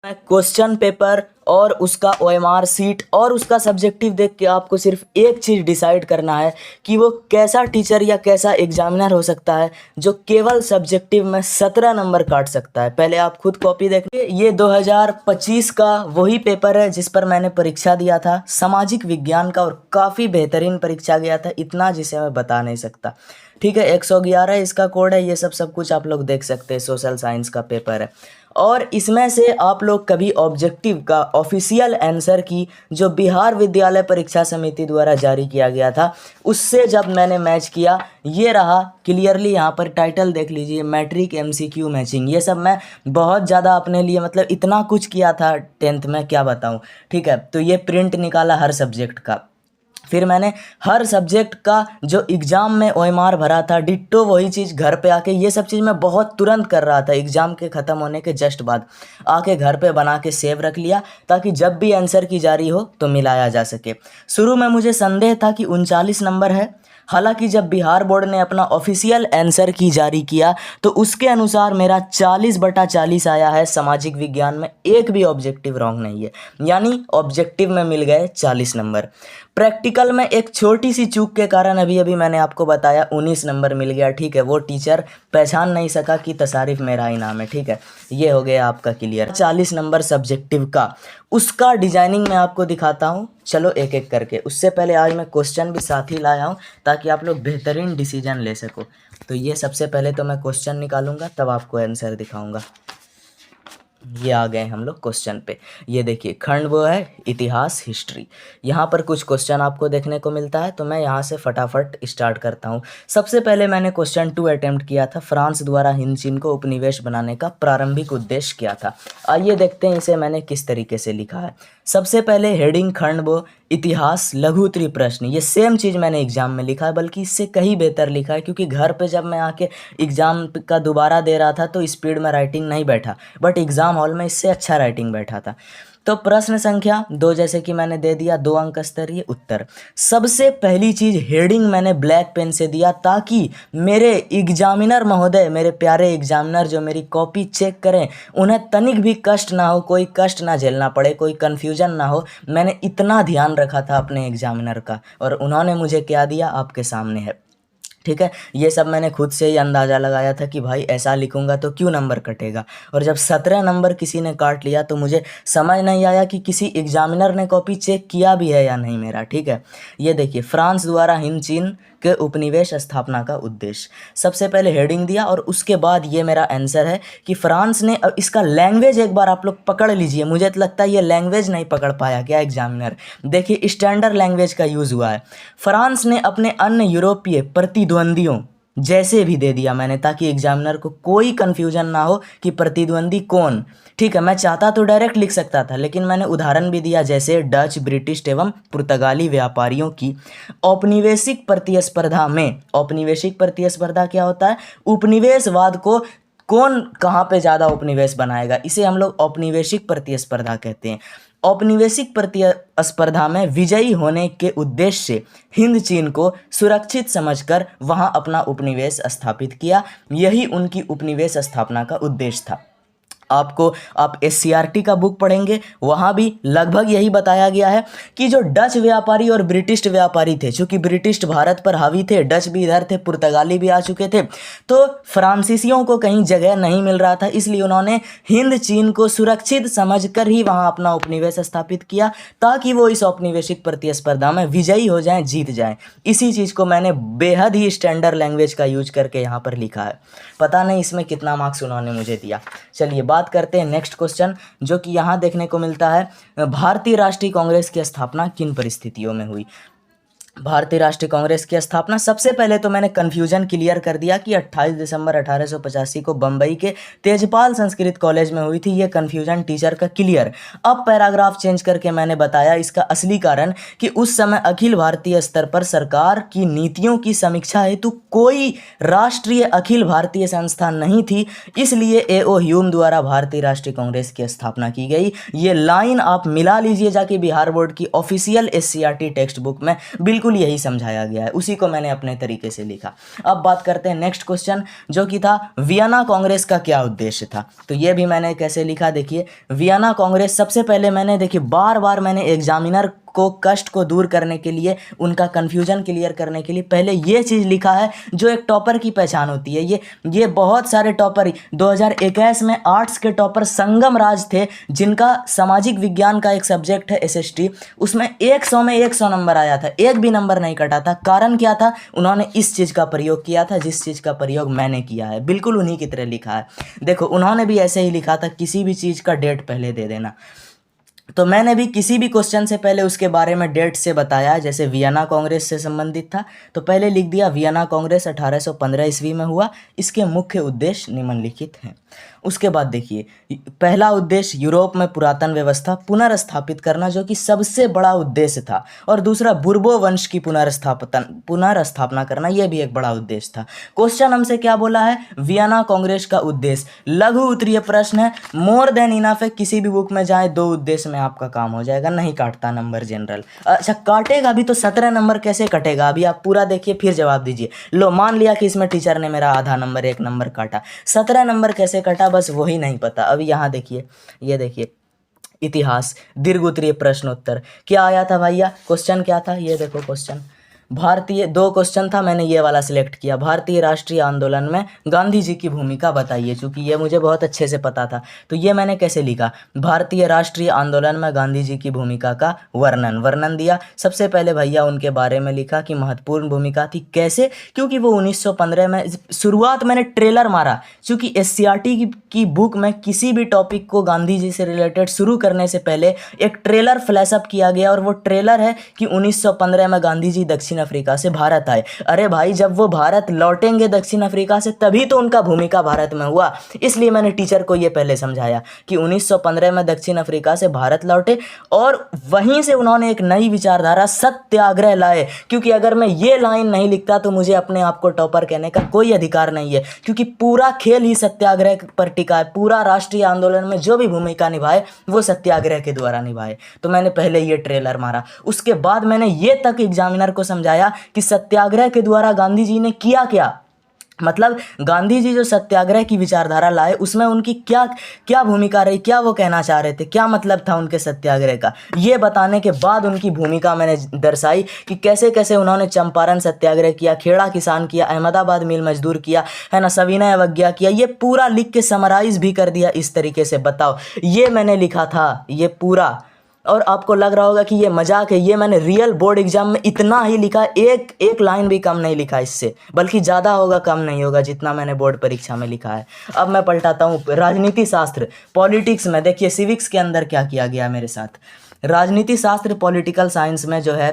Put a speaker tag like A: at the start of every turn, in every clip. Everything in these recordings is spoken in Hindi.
A: क्वेश्चन पेपर और उसका ओएमआर सीट और उसका सब्जेक्टिव देख के आपको सिर्फ एक चीज़ डिसाइड करना है कि वो कैसा टीचर या कैसा एग्जामिनर हो सकता है जो केवल सब्जेक्टिव में 17 नंबर काट सकता है। पहले आप खुद कॉपी देख लीजिए। ये 2025 का वही पेपर है जिस पर मैंने परीक्षा दिया था, सामाजिक विज्ञान का, और काफ़ी बेहतरीन परीक्षा गया था, इतना जिसे मैं बता नहीं सकता। ठीक है, 111 इसका कोड है। ये सब कुछ आप लोग देख सकते हैं। सोशल साइंस का पेपर है और इसमें से आप लोग कभी ऑब्जेक्टिव का ऑफिशियल आंसर की जो बिहार विद्यालय परीक्षा समिति द्वारा जारी किया गया था उससे जब मैंने मैच किया, ये रहा क्लियरली। यहाँ पर टाइटल देख लीजिए, मैट्रिक एमसीक्यू मैचिंग। ये सब मैं बहुत ज़्यादा अपने लिए मतलब इतना कुछ किया था 10th में, क्या बताऊँ। ठीक है, तो ये प्रिंट निकाला हर सब्जेक्ट का। फिर मैंने हर सब्जेक्ट का जो एग्ज़ाम में ओएमआर भरा था, डिट्टो वही चीज़ घर पे आके, ये सब चीज़ मैं बहुत तुरंत कर रहा था। एग्ज़ाम के ख़त्म होने के जस्ट बाद आके घर पे बना के सेव रख लिया ताकि जब भी आंसर की जारी हो तो मिलाया जा सके। शुरू में मुझे संदेह था कि 39 नंबर है, हालांकि जब बिहार बोर्ड ने अपना ऑफिशियल आंसर की जारी किया तो उसके अनुसार मेरा 40/40 आया है। सामाजिक विज्ञान में एक भी ऑब्जेक्टिव रॉन्ग नहीं है, यानी ऑब्जेक्टिव में मिल गए 40 नंबर। प्रैक्टिकल में एक छोटी सी चूक के कारण अभी अभी मैंने आपको बताया 19 नंबर मिल गया। ठीक है, वो टीचर पहचान नहीं सका कि तसारिफ मेरा ही नाम है। ठीक है, ये हो गया आपका क्लियर। 40 नंबर सब्जेक्टिव का, उसका डिजाइनिंग मैं आपको दिखाता हूँ। चलो एक एक करके। उससे पहले आज मैं क्वेश्चन भी साथ ही लाया हूँ ताकि आप लोग बेहतरीन डिसीजन ले सको। तो ये सबसे पहले तो मैं क्वेश्चन निकालूंगा तब आपको आंसर दिखाऊंगा। ये आ गए हम लोग क्वेश्चन पे। ये देखिए खंड वो है इतिहास हिस्ट्री। यहाँ पर कुछ क्वेश्चन आपको देखने को मिलता है तो मैं यहाँ से फटाफट स्टार्ट करता हूँ। सबसे पहले मैंने क्वेश्चन 2 अटेम्प्ट किया था। फ्रांस द्वारा हिंद चीन को उपनिवेश बनाने का प्रारंभिक उद्देश्य क्या था। आइए देखते हैं इसे मैंने किस तरीके से लिखा है। सबसे पहले हेडिंग खंड वो इतिहास लघु उत्तरीय प्रश्न। ये सेम चीज़ मैंने एग्जाम में लिखा है, बल्कि इससे कहीं बेहतर लिखा है, क्योंकि घर पे जब मैं आके एग्ज़ाम का दोबारा दे रहा था तो स्पीड में राइटिंग नहीं बैठा, बट एग्ज़ाम हॉल में इससे अच्छा राइटिंग बैठा था। तो प्रश्न संख्या 2 जैसे कि मैंने दे दिया, 2 अंक स्तरीय उत्तर। सबसे पहली चीज़ हेडिंग मैंने ब्लैक पेन से दिया ताकि मेरे एग्जामिनर महोदय, मेरे प्यारे एग्जामिनर जो मेरी कॉपी चेक करें, उन्हें तनिक भी कष्ट ना हो, कोई कष्ट ना झेलना पड़े, कोई कन्फ्यूजन ना हो। मैंने इतना ध्यान रखा था अपने एग्जामिनर का और उन्होंने मुझे क्या दिया आपके सामने है। ठीक है, ये सब मैंने खुद से ही अंदाज़ा लगाया था कि भाई ऐसा लिखूंगा तो क्यों नंबर कटेगा। और जब 17 नंबर किसी ने काट लिया तो मुझे समझ नहीं आया कि किसी एग्जामिनर ने कॉपी चेक किया भी है या नहीं मेरा। ठीक है, ये देखिए फ्रांस द्वारा हिंद चीन के उपनिवेश स्थापना का उद्देश्य। सबसे पहले हेडिंग दिया और उसके बाद ये मेरा आंसर है कि फ्रांस ने, अब इसका लैंग्वेज एक बार आप लोग पकड़ लीजिए। मुझे तो लगता है ये लैंग्वेज नहीं पकड़ पाया क्या एग्जामिनर। देखिए स्टैंडर्ड लैंग्वेज का यूज़ हुआ है। फ्रांस ने अपने अन्य यूरोपीय प्रतिद्वंदियों जैसे भी दे दिया मैंने, ताकि एग्जामिनर को कोई कन्फ्यूजन ना हो कि प्रतिद्वंदी कौन। ठीक है, मैं चाहता तो डायरेक्ट लिख सकता था, लेकिन मैंने उदाहरण भी दिया जैसे डच, ब्रिटिश एवं पुर्तगाली व्यापारियों की औपनिवेशिक प्रतिस्पर्धा में। औपनिवेशिक प्रतिस्पर्धा क्या होता है? उपनिवेशवाद को कौन कहाँ पे ज़्यादा उपनिवेश बनाएगा, इसे हम लोग औपनिवेशिक प्रतिस्पर्धा कहते हैं। औपनिवेशिक प्रतिस्पर्धा में विजयी होने के उद्देश्य से हिंद चीन को सुरक्षित समझकर वहां अपना उपनिवेश स्थापित किया। यही उनकी उपनिवेश स्थापना का उद्देश्य था। आप एससीईआरटी का बुक पढ़ेंगे, वहाँ भी लगभग यही बताया गया है कि जो डच व्यापारी और ब्रिटिश व्यापारी थे, चूँकि ब्रिटिश भारत पर हावी थे, डच भी इधर थे, पुर्तगाली भी आ चुके थे, तो फ्रांसीसियों को कहीं जगह नहीं मिल रहा था, इसलिए उन्होंने हिंद चीन को सुरक्षित समझकर ही वहाँ अपना उपनिवेश स्थापित किया ताकि वो इस औपनिवेशिक प्रतिस्पर्धा में विजयी हो जाएं, जीत जाएं। इसी चीज़ को मैंने बेहद ही स्टैंडर्ड लैंग्वेज का यूज करके यहाँ पर लिखा है। पता नहीं इसमें कितना मार्क्स उन्होंने मुझे दिया। चलिए बात करते हैं नेक्स्ट क्वेश्चन, जो कि यहाँ देखने को मिलता है। भारतीय राष्ट्रीय कांग्रेस की स्थापना किन परिस्थितियों में हुई। भारतीय राष्ट्रीय कांग्रेस की स्थापना, सबसे पहले तो मैंने कन्फ्यूजन क्लियर कर दिया कि 28 दिसंबर 1885 को बम्बई के तेजपाल संस्कृत कॉलेज में हुई थी। ये कन्फ्यूजन टीचर का क्लियर। अब पैराग्राफ चेंज करके मैंने बताया इसका असली कारण कि उस समय अखिल भारतीय स्तर पर सरकार की नीतियों की समीक्षा हेतु कोई राष्ट्रीय अखिल भारतीय संस्था नहीं थी, इसलिए A.O. ह्यूम द्वारा भारतीय राष्ट्रीय कांग्रेस की स्थापना की गई। ये लाइन आप मिला लीजिए जाके बिहार बोर्ड की ऑफिशियल SCRT टेक्स्ट बुक में, बिल्कुल बिल्कुल यही समझाया गया है, उसी को मैंने अपने तरीके से लिखा। अब बात करते हैं नेक्स्ट क्वेश्चन, जो कि था वियना कांग्रेस का क्या उद्देश्य था। तो ये भी मैंने कैसे लिखा, देखिए वियना कांग्रेस, सबसे पहले मैंने देखिए बार बार मैंने एग्जामिनर को कष्ट को दूर करने के लिए, उनका कन्फ्यूजन क्लियर करने के लिए पहले ये चीज़ लिखा है जो एक टॉपर की पहचान होती है। ये बहुत सारे टॉपर 2021 में आर्ट्स के टॉपर संगम राज थे, जिनका सामाजिक विज्ञान का एक सब्जेक्ट है SST, उसमें 100 में 100 नंबर आया था, एक भी नंबर नहीं कटा था। कारण क्या था, उन्होंने इस चीज़ का प्रयोग किया था जिस चीज़ का प्रयोग मैंने किया है, बिल्कुल उन्हीं की तरह लिखा है। देखो उन्होंने भी ऐसे ही लिखा था, किसी भी चीज़ का डेट पहले दे देना। तो मैंने भी किसी भी क्वेश्चन से पहले उसके बारे में डेट से बताया, जैसे वियना कांग्रेस से संबंधित था तो पहले लिख दिया वियना कांग्रेस 1815 ईस्वी में हुआ, इसके मुख्य उद्देश्य निम्नलिखित हैं। उसके बाद देखिए पहला उद्देश्य यूरोप में पुरातन व्यवस्था पुनर्स्थापित करना, जो कि सबसे बड़ा उद्देश्य था, और दूसरा बुर्बो वंश की पुनर्स्थापना करना, यह भी एक बड़ा उद्देश्य था। क्वेश्चन हमसे क्या बोला है, वियना कांग्रेस का उद्देश्य, लघु उत्तरीय प्रश्न है, मोर देन इनफ है, किसी भी बुक में जाए 2 उद्देश्य में आपका काम हो जाएगा, नहीं काटता नंबर जनरल। अच्छा काटेगा भी तो 17 नंबर कैसे कटेगा, अभी आप पूरा देखिए फिर जवाब दीजिए। लो मान लिया कि इसमें टीचर ने मेरा आधा नंबर 1 नंबर काटा, 17 नंबर कैसे कटा, बस वही नहीं पता। अभी यहाँ देखिए, ये देखिए इतिहास दीर्घ उत्तरीय प्रश्नोत्तर क्या आया था भैया, क्वेश्चन क्या था, ये देखो क्वेश्चन भारतीय, 2 क्वेश्चन था, मैंने ये वाला सिलेक्ट किया, भारतीय राष्ट्रीय आंदोलन में गांधी जी की भूमिका बताइए, चूंकि ये मुझे बहुत अच्छे से पता था। तो ये मैंने कैसे लिखा, भारतीय राष्ट्रीय आंदोलन में गांधी जी की भूमिका का वर्णन दिया। सबसे पहले भैया उनके बारे में लिखा कि महत्वपूर्ण भूमिका थी, कैसे, क्योंकि वो 1915 में, शुरुआत मैंने ट्रेलर मारा, चूँकि SCRT की बुक में किसी भी टॉपिक को गांधी जी से रिलेटेड शुरू करने से पहले एक ट्रेलर फ्लैशअप किया गया, और वो ट्रेलर है कि 1915 में गांधी जी दक्षिण अफ्रीका से भारत आए। अरे भाई जब वो भारत लौटेंगे दक्षिण अफ्रीका से तभी तो उनका भूमिका भारत में हुआ, इसलिए मैंने टीचर को ये पहले समझाया कि 1915 में दक्षिण अफ्रीका से भारत लौटे, और वहीं से उन्होंने एक नई विचारधारा सत्याग्रह लाए। क्योंकि अगर मैं ये लाइन नहीं लिखता तो मुझे अपने आप को टॉपर कहने का कोई अधिकार नहीं है, क्योंकि पूरा खेल ही सत्याग्रह पर टिका है, पूरा राष्ट्रीय आंदोलन में जो भी भूमिका निभाए वो सत्याग्रह के द्वारा निभाए। तो मैंने पहले ये ट्रेलर मारा, उसके बाद मैंने ये तक एग्जामिनर को समझाया कि सत्याग्रह के द्वारा गांधी जी ने किया क्या, मतलब गांधी जी जो सत्याग्रह की विचारधारा लाए उसमें उनकी क्या क्या भूमिका रही, क्या वो कहना चाह रहे थे, क्या मतलब था उनके सत्याग्रह का, ये बताने के बाद उनकी भूमिका मैंने दर्शाई कि कैसे कैसे उन्होंने चंपारण सत्याग्रह किया, खेड़ा किसान किया, अहमदाबाद मिल मजदूर किया, है ना, सविनय अवज्ञा किया, ये पूरा लिख के समराइज भी कर दिया इस तरीके से। बताओ ये मैंने लिखा था ये पूरा, और आपको लग रहा होगा कि ये मजाक है, ये मैंने रियल बोर्ड एग्जाम में इतना ही लिखा, एक लाइन भी कम नहीं लिखा इससे, बल्कि ज़्यादा होगा कम नहीं होगा जितना मैंने बोर्ड परीक्षा में लिखा है। अब मैं पलटाता हूँ राजनीति शास्त्र पॉलिटिक्स में, देखिए सिविक्स के अंदर क्या किया गया मेरे साथ। राजनीति शास्त्र पॉलिटिकल साइंस में जो है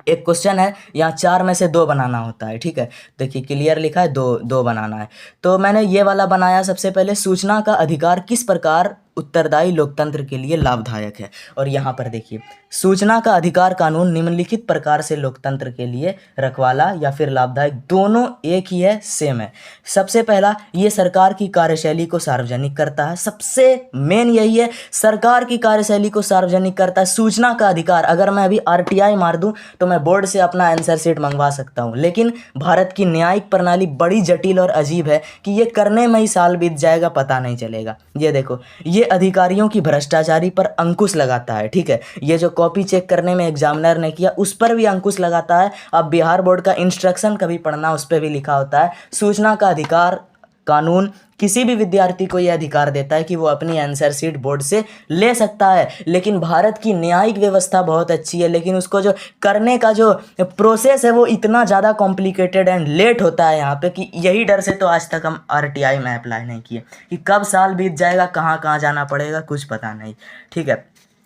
A: एक क्वेश्चन है, यहाँ 4 में से 2 बनाना होता है, ठीक है, देखिए क्लियर लिखा है 2 बनाना है। तो मैंने ये वाला बनाया, सबसे पहले सूचना का अधिकार किस प्रकार उत्तरदायी लोकतंत्र के लिए लाभदायक है, और यहाँ पर देखिए सूचना का अधिकार कानून निम्नलिखित प्रकार से लोकतंत्र के लिए रखवाला या फिर लाभदायक, दोनों एक ही है, सेम है। सबसे पहला, ये सरकार की कार्यशैली को सार्वजनिक करता है, सबसे मेन यही है, सरकार की कार्यशैली को सार्वजनिक करता है। सूचना का अधिकार, अगर मैं अभी RTI मार दूं तो मैं बोर्ड से अपना आंसर शीट मंगवा सकता हूं, लेकिन भारत की न्यायिक प्रणाली बड़ी जटिल और अजीब है कि ये करने में ही साल बीत जाएगा, पता नहीं चलेगा। ये देखो, ये अधिकारियों की भ्रष्टाचारी पर अंकुश लगाता है, ठीक है, ये जो कॉपी चेक करने में एग्जामिनर ने किया उस पर भी अंकुश लगाता है। अब बिहार बोर्ड का इंस्ट्रक्शन कभी पढ़ना, उस पर भी लिखा होता है सूचना का अधिकार कानून किसी भी विद्यार्थी को यह अधिकार देता है कि वो अपनी आंसर शीट बोर्ड से ले सकता है। लेकिन भारत की न्यायिक व्यवस्था बहुत अच्छी है, लेकिन उसको जो करने का जो प्रोसेस है वो इतना ज़्यादा कॉम्प्लिकेटेड एंड लेट होता है यहाँ पे, कि यही डर से तो आज तक हम RTI में अप्लाई नहीं किए, कि कब साल बीत जाएगा, कहाँ कहाँ जाना पड़ेगा, कुछ पता नहीं, ठीक है।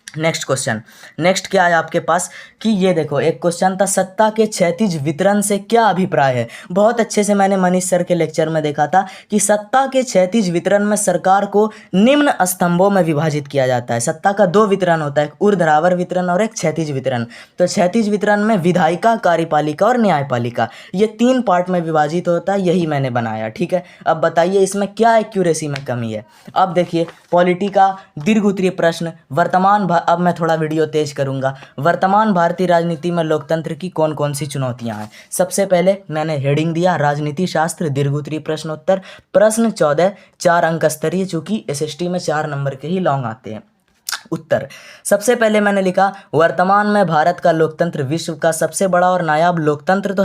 A: नेक्स्ट क्वेश्चन, नेक्स्ट क्या है आपके पास कि ये देखो एक क्वेश्चन था, सत्ता के क्षैतिज वितरण से क्या अभिप्राय है। बहुत अच्छे से मैंने मनीष सर के लेक्चर में देखा था कि सत्ता के क्षैतिज वितरण में सरकार को निम्न स्तंभों में विभाजित किया जाता है। सत्ता का 2 वितरण होता है, एक ऊर्ध्वाधर वितरण और एक क्षैतिज वितरण। तो क्षैतिज वितरण में विधायिका, कार्यपालिका और न्यायपालिका, ये 3 पार्ट में विभाजित होता है, यही मैंने बनाया, ठीक है। अब बताइए इसमें क्या एक्यूरेसी में कमी है। अब देखिए पॉलिटी का दीर्घ उत्तरीय प्रश्न, वर्तमान अब मैं थोड़ा वीडियो तेज करूँगा। वर्तमान भारतीय राजनीति में लोकतंत्र की कौन कौन सी चुनौतियाँ हैं। सबसे पहले मैंने हेडिंग दिया राजनीति शास्त्र दीर्घोत्तरीय प्रश्नोत्तर, प्रश्न 14, 4 अंक स्तरीय, चूँकि SST में 4 नंबर के ही लॉन्ग आते हैं। उत्तर, सबसे पहले मैंने लिखा वर्तमान में भारत का लोकतंत्र विश्व का सबसे बड़ा और नायाब लोकतंत्र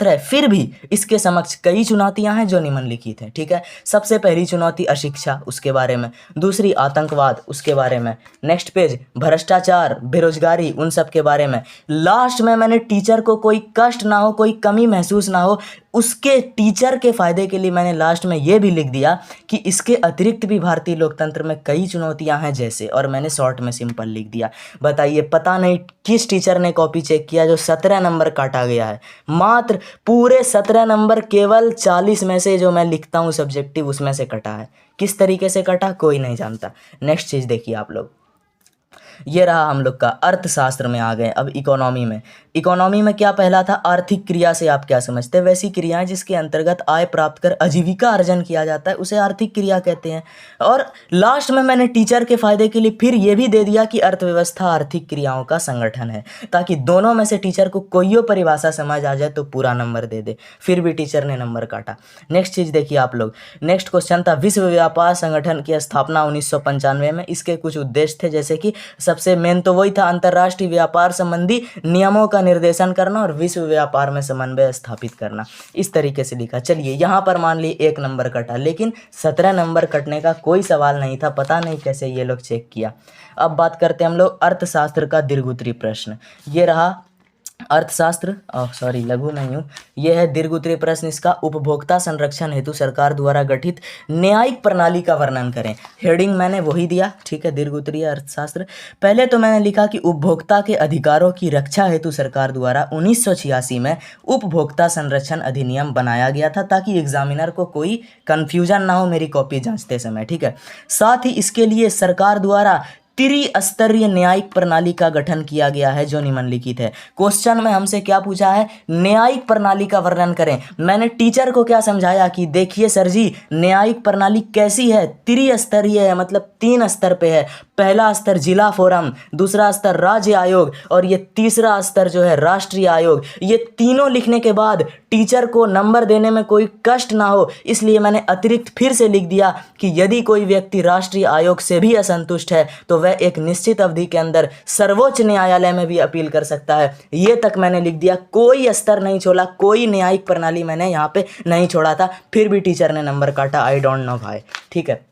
A: है, फिर भी इसके समक्ष कई चुनौतियां हैं जो निम्नलिखित हैं। ठीक है, सबसे पहली चुनौती अशिक्षा, उसके बारे में। दूसरी आतंकवाद, उसके बारे में। नेक्स्ट पेज भ्रष्टाचार, बेरोजगारी, उन सब के बारे में। लास्ट में मैंने टीचर को कोई कष्ट ना हो, कोई कमी महसूस ना हो, उसके टीचर के फायदे के लिए मैंने लास्ट में ये भी लिख दिया कि इसके अतिरिक्त भी भारतीय लोकतंत्र में कई चुनौतियां हैं जैसे, और मैंने शॉर्ट में सिंपल लिख दिया। बताइए पता नहीं किस टीचर ने कॉपी चेक किया जो 17 नंबर काटा गया है। मात्र पूरे 17 नंबर केवल 40 में से जो मैं लिखता हूँ सब्जेक्टिव उसमें से कटा है। किस तरीके से कटा कोई नहीं जानता। नेक्स्ट चीज़ देखिए आप लोग, ये रहा हम लोग का अर्थशास्त्र में आ गए। अब इकोनॉमी में क्या पहला था, आर्थिक क्रिया से आप क्या समझते हैं। वैसी क्रियाएं जिसके अंतर्गत आय प्राप्त कर आजीविका अर्जन किया जाता है उसे आर्थिक क्रिया कहते हैं। और लास्ट में मैंने टीचर के फायदे के लिए फिर ये भी दे दिया कि अर्थव्यवस्था आर्थिक क्रियाओं का संगठन है, ताकि दोनों में से टीचर को कोई परिभाषा समझ आ जाए तो पूरा नंबर दे दे। फिर भी टीचर ने नंबर काटा। नेक्स्ट चीज़ देखिए आप लोग, नेक्स्ट क्वेश्चन था विश्व व्यापार संगठन की स्थापना 1995 में। इसके कुछ उद्देश्य थे, जैसे कि सबसे मेन तो वही था अंतर्राष्ट्रीय व्यापार संबंधी नियमों का निर्देशन करना और विश्व व्यापार में समन्वय स्थापित करना। इस तरीके से लिखा। चलिए यहाँ पर मान ली 1 नंबर कटा, लेकिन 17 नंबर कटने का कोई सवाल नहीं था। पता नहीं कैसे ये लोग चेक किया। अब बात करते हैं हम लोग अर्थशास्त्र का दीर्घोत्तरीय प्रश्न। ये रहा अर्थशास्त्र, लघु नहीं हूँ, यह है दीर्घोत्तरीय प्रश्न। इसका उपभोक्ता संरक्षण हेतु सरकार द्वारा गठित न्यायिक प्रणाली का वर्णन करें। हेडिंग मैंने वही दिया। ठीक है, दीर्घोत्तरीय अर्थशास्त्र। पहले तो मैंने लिखा कि उपभोक्ता के अधिकारों की रक्षा हेतु सरकार द्वारा 1986 में उपभोक्ता संरक्षण अधिनियम बनाया गया था, ताकि एग्जामिनर को कोई कन्फ्यूजन ना हो मेरी कॉपी जांचते समय। ठीक है, साथ ही इसके लिए सरकार द्वारा त्रिस्तरीय न्यायिक प्रणाली का गठन किया गया है जो निम्नलिखित है। क्वेश्चन में हमसे क्या पूछा है, न्यायिक प्रणाली का वर्णन करें। मैंने टीचर को क्या समझाया कि देखिए सर जी, न्यायिक प्रणाली कैसी है, त्रिस्तरीय है, मतलब 3 स्तर पे है। पहला स्तर जिला फोरम, दूसरा स्तर राज्य आयोग और ये तीसरा स्तर जो है राष्ट्रीय आयोग। ये तीनों लिखने के बाद टीचर को नंबर देने में कोई कष्ट ना हो, इसलिए मैंने अतिरिक्त फिर से लिख दिया कि यदि कोई व्यक्ति राष्ट्रीय आयोग से भी असंतुष्ट है तो वह एक निश्चित अवधि के अंदर सर्वोच्च न्यायालय में भी अपील कर सकता है। ये तक मैंने लिख दिया, कोई स्तर नहीं छोड़ा, कोई न्यायिक प्रणाली मैंने यहाँ पे नहीं छोड़ा था। फिर भी टीचर ने नंबर काटा, आई डोंट नो भाई। ठीक है,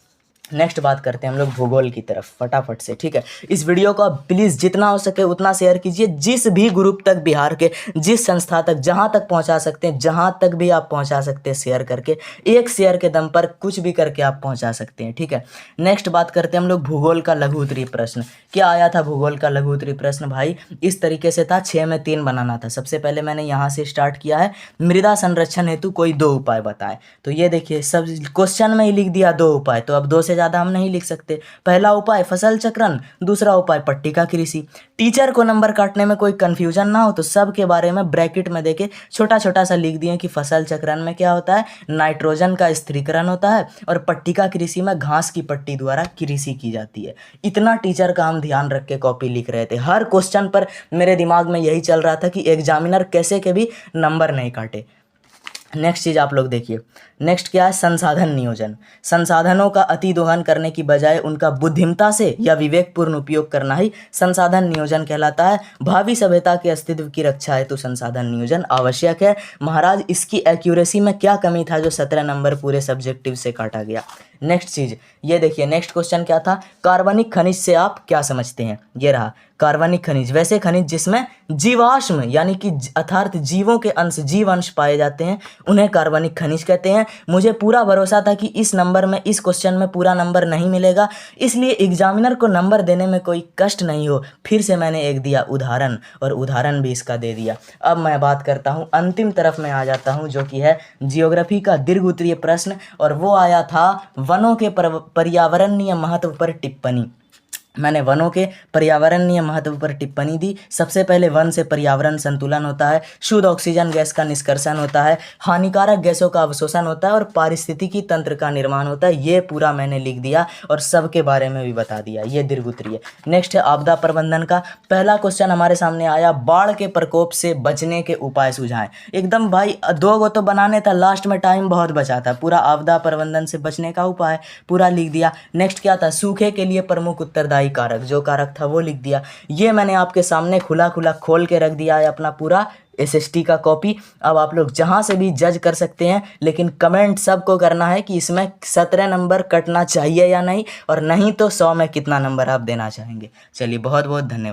A: नेक्स्ट बात करते हैं हम लोग भूगोल की तरफ फटाफट से। ठीक है, इस वीडियो को आप प्लीज़ जितना हो सके उतना शेयर कीजिए, जिस भी ग्रुप तक बिहार के, जिस संस्था तक, जहां तक पहुंचा सकते हैं, जहां तक भी आप पहुंचा सकते हैं शेयर करके। एक शेयर के दम पर कुछ भी करके आप पहुंचा सकते हैं। ठीक है, नेक्स्ट बात करते हैं हम लोग भूगोल का लघु उत्तरीय प्रश्न। क्या आया था भूगोल का लघु उत्तरीय प्रश्न भाई, इस तरीके से था, 6 में 3 बनाना था। सबसे पहले मैंने यहाँ से स्टार्ट किया है, मृदा संरक्षण हेतु कोई 2 उपाय बताएं। तो ये देखिए सब क्वेश्चन में ही लिख दिया 2 उपाय, तो अब 2 से ज़्यादा हम नहीं लिख सकते। पहला उपाय फसल चक्रण, दूसरा उपाय पट्टिका कृषि। टीचर को नंबर काटने में कोई कंफ्यूजन ना हो तो सब के बारे में ब्रैकेट में देके छोटा छोटा सा लिख दिए कि फसल चक्रण में क्या होता है, नाइट्रोजन का स्थिरीकरण होता है, और पट्टिका कृषि में घास की पट्टी द्वारा कृषि की जाती है। इतना टीचर का हम ध्यान रख के कॉपी लिख रहे थे। हर क्वेश्चन पर मेरे दिमाग में यही चल रहा था कि एग्जामिनर कैसे के भी नंबर नहीं काटे। नेक्स्ट चीज़ आप लोग देखिए, नेक्स्ट क्या है, संसाधन नियोजन। संसाधनों का अति दोहन करने की बजाय उनका बुद्धिमता से या विवेकपूर्ण उपयोग करना ही संसाधन नियोजन कहलाता है। भावी सभ्यता के अस्तित्व की रक्षा है तो संसाधन नियोजन आवश्यक है। महाराज इसकी एक्यूरेसी में क्या कमी था जो 17 नंबर पूरे सब्जेक्टिव से काटा गया। नेक्स्ट चीज़ ये देखिए, नेक्स्ट क्वेश्चन क्या था, कार्बनिक खनिज से आप क्या समझते हैं। ये रहा कार्बनिक खनिज, वैसे खनिज जिसमें जीवाश्म यानी कि अर्थात जीवों के अंश, जीव अंश पाए जाते हैं, उन्हें कार्बनिक खनिज कहते हैं। मुझे पूरा भरोसा था कि इस नंबर में, इस क्वेश्चन में पूरा नंबर नहीं मिलेगा, इसलिए एग्जामिनर को नंबर देने में कोई कष्ट नहीं हो। फिर से मैंने एक दिया उदाहरण, और उदाहरण भी इसका दे दिया। अब मैं बात करता हूँ अंतिम तरफ में आ जाता हूँ, जो कि है जियोग्राफी का दीर्घ उत्तरीय प्रश्न, और वो आया था वनों के पर्यावरणीय महत्व पर टिप्पणी। मैंने वनों के पर्यावरणीय महत्व पर टिप्पणी दी। सबसे पहले वन से पर्यावरण संतुलन होता है, शुद्ध ऑक्सीजन गैस का निष्कर्षण होता है, हानिकारक गैसों का अवशोषण होता है और पारिस्थितिकी तंत्र का निर्माण होता है। ये पूरा मैंने लिख दिया और सबके बारे में भी बता दिया। ये दीर्घ उत्तरीय। नेक्स्ट है आपदा प्रबंधन का। पहला क्वेश्चन हमारे सामने आया, बाढ़ के प्रकोप से बचने के उपाय सुझाएं। एकदम भाई 2 गो तो बनाने था, लास्ट में टाइम बहुत बचा था। पूरा आपदा प्रबंधन से बचने का उपाय पूरा लिख दिया। नेक्स्ट क्या था, सूखे के लिए प्रमुख उत्तरदायी कारक, जो कारक था वो लिख दिया। ये मैंने आपके सामने खुला खुला खोल के रख दिया है अपना पूरा एसएसटी का कॉपी। अब आप लोग जहां से भी जज कर सकते हैं, लेकिन कमेंट सबको करना है कि इसमें 17 नंबर कटना चाहिए या नहीं, और नहीं तो 100 में कितना नंबर आप देना चाहेंगे। चलिए बहुत बहुत धन्यवाद।